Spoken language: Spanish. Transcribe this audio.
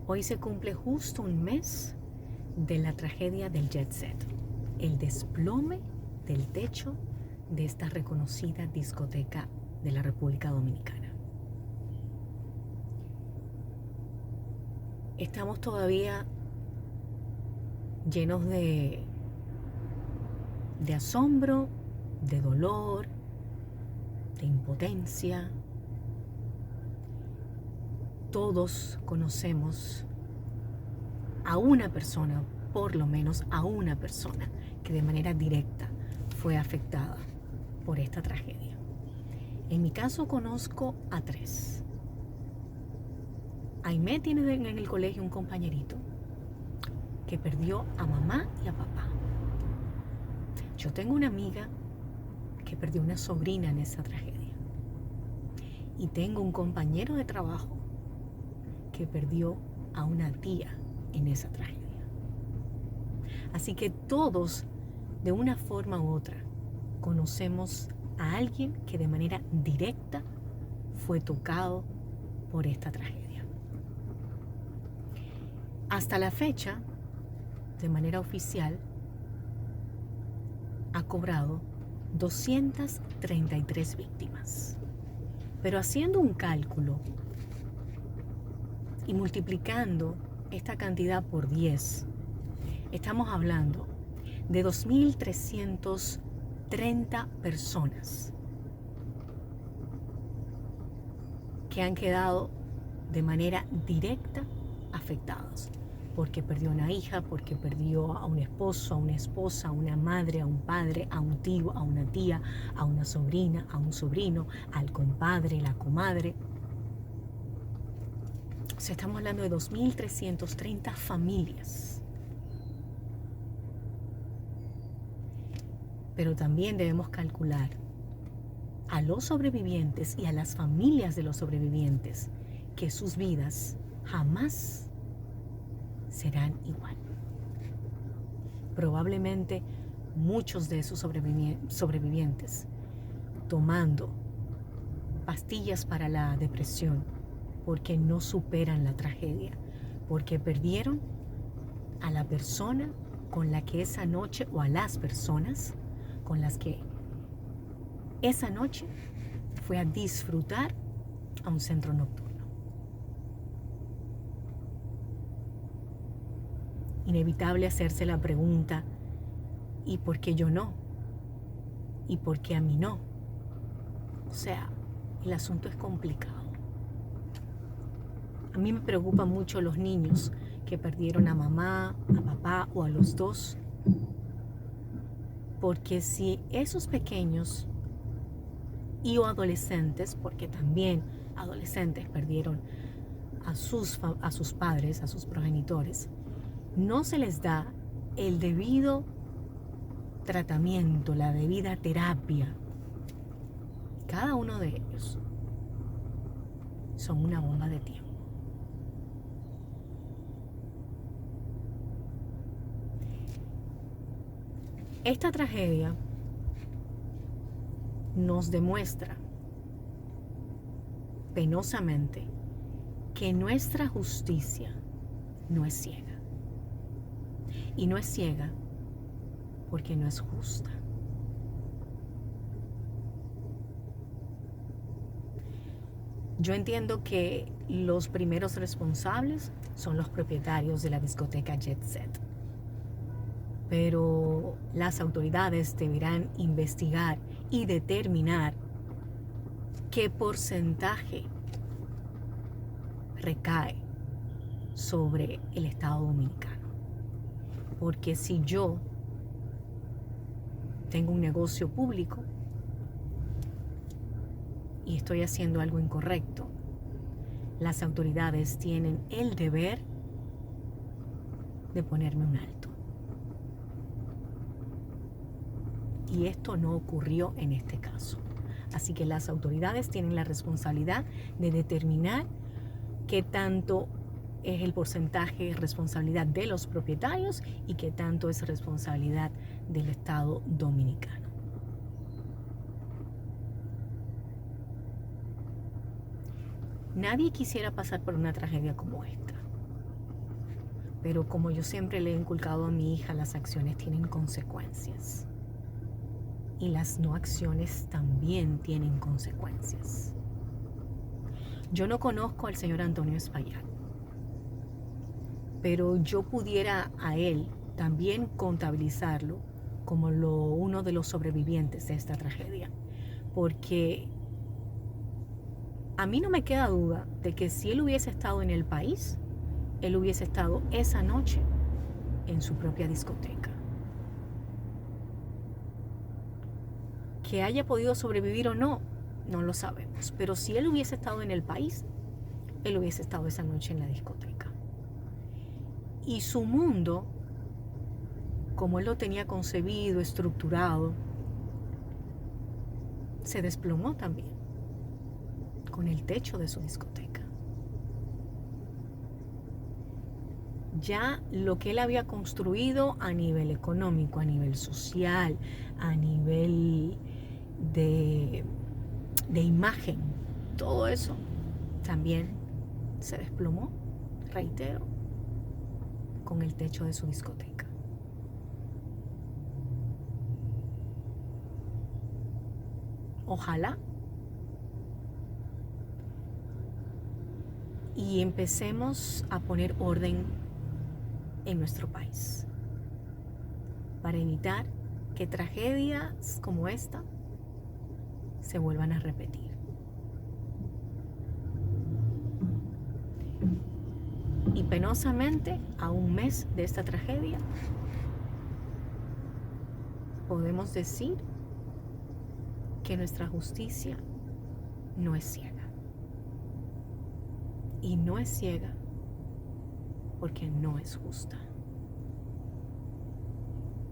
Hoy se cumple justo un mes de la tragedia del Jet Set, el desplome del techo de esta reconocida discoteca de la República Dominicana. Estamos todavía llenos de asombro, de dolor, de impotencia. Todos conocemos a una persona, por lo menos a una persona, que de manera directa fue afectada por esta tragedia. En mi caso conozco a 3. Aimé tiene en el colegio un compañerito que perdió a mamá y a papá. Yo tengo una amiga que perdió una sobrina en esa tragedia. Y tengo un compañero de trabajo que perdió a una tía en esa tragedia. Así que todos, de una forma u otra, conocemos a alguien que de manera directa fue tocado por esta tragedia. Hasta la fecha, de manera oficial, ha cobrado 233 víctimas. Pero haciendo un cálculo y multiplicando esta cantidad por 10, estamos hablando de 2.330 personas que han quedado de manera directa afectadas, porque perdió una hija, porque perdió a un esposo, a una esposa, a una madre, a un padre, a un tío, a una tía, a una sobrina, a un sobrino, al compadre, la comadre. O sea, estamos hablando de 2.330 familias. Pero también debemos calcular a los sobrevivientes y a las familias de los sobrevivientes que sus vidas jamás serán igual. Probablemente muchos de esos sobrevivientes tomando pastillas para la depresión porque no superan la tragedia, porque perdieron a la persona con la que esa noche, o a las personas con las que esa noche fue a disfrutar a un centro nocturno. Inevitable hacerse la pregunta, ¿y por qué yo no? ¿Y por qué a mí no? O sea, el asunto es complicado. A mí me preocupan mucho los niños que perdieron a mamá, a papá o a los dos. Porque si esos pequeños y o adolescentes, porque también adolescentes perdieron a sus padres, a sus progenitores, no se les da el debido tratamiento, la debida terapia, cada uno de ellos son una bomba de tiempo. Esta tragedia nos demuestra penosamente que nuestra justicia no es ciega. Y no es ciega porque no es justa. Yo entiendo que los primeros responsables son los propietarios de la discoteca Jet Set. Pero las autoridades deberán investigar y determinar qué porcentaje recae sobre el Estado Dominicano. Porque si yo tengo un negocio público y estoy haciendo algo incorrecto, las autoridades tienen el deber de ponerme un alto. Y esto no ocurrió en este caso. Así que las autoridades tienen la responsabilidad de determinar qué tanto es el porcentaje de responsabilidad de los propietarios y qué tanto es responsabilidad del Estado Dominicano. Nadie quisiera pasar por una tragedia como esta. Pero como yo siempre le he inculcado a mi hija, las acciones tienen consecuencias. Y las no acciones también tienen consecuencias. Yo no conozco al señor Antonio Espaillat, pero yo pudiera a él también contabilizarlo como uno de los sobrevivientes de esta tragedia. Porque a mí no me queda duda de que si él hubiese estado en el país, él hubiese estado esa noche en su propia discoteca. Que haya podido sobrevivir o no, no lo sabemos. Pero si él hubiese estado en el país, él hubiese estado esa noche en la discoteca. Y su mundo, como él lo tenía concebido, estructurado, se desplomó también con el techo de su discoteca. Ya lo que él había construido a nivel económico, a nivel social, a nivel de imagen, todo eso también se desplomó, reitero, con el techo de su discoteca. Ojalá y empecemos a poner orden en nuestro país para evitar que tragedias como esta se vuelvan a repetir. Y penosamente, a un mes de esta tragedia, podemos decir que nuestra justicia no es ciega. Y no es ciega porque no es justa.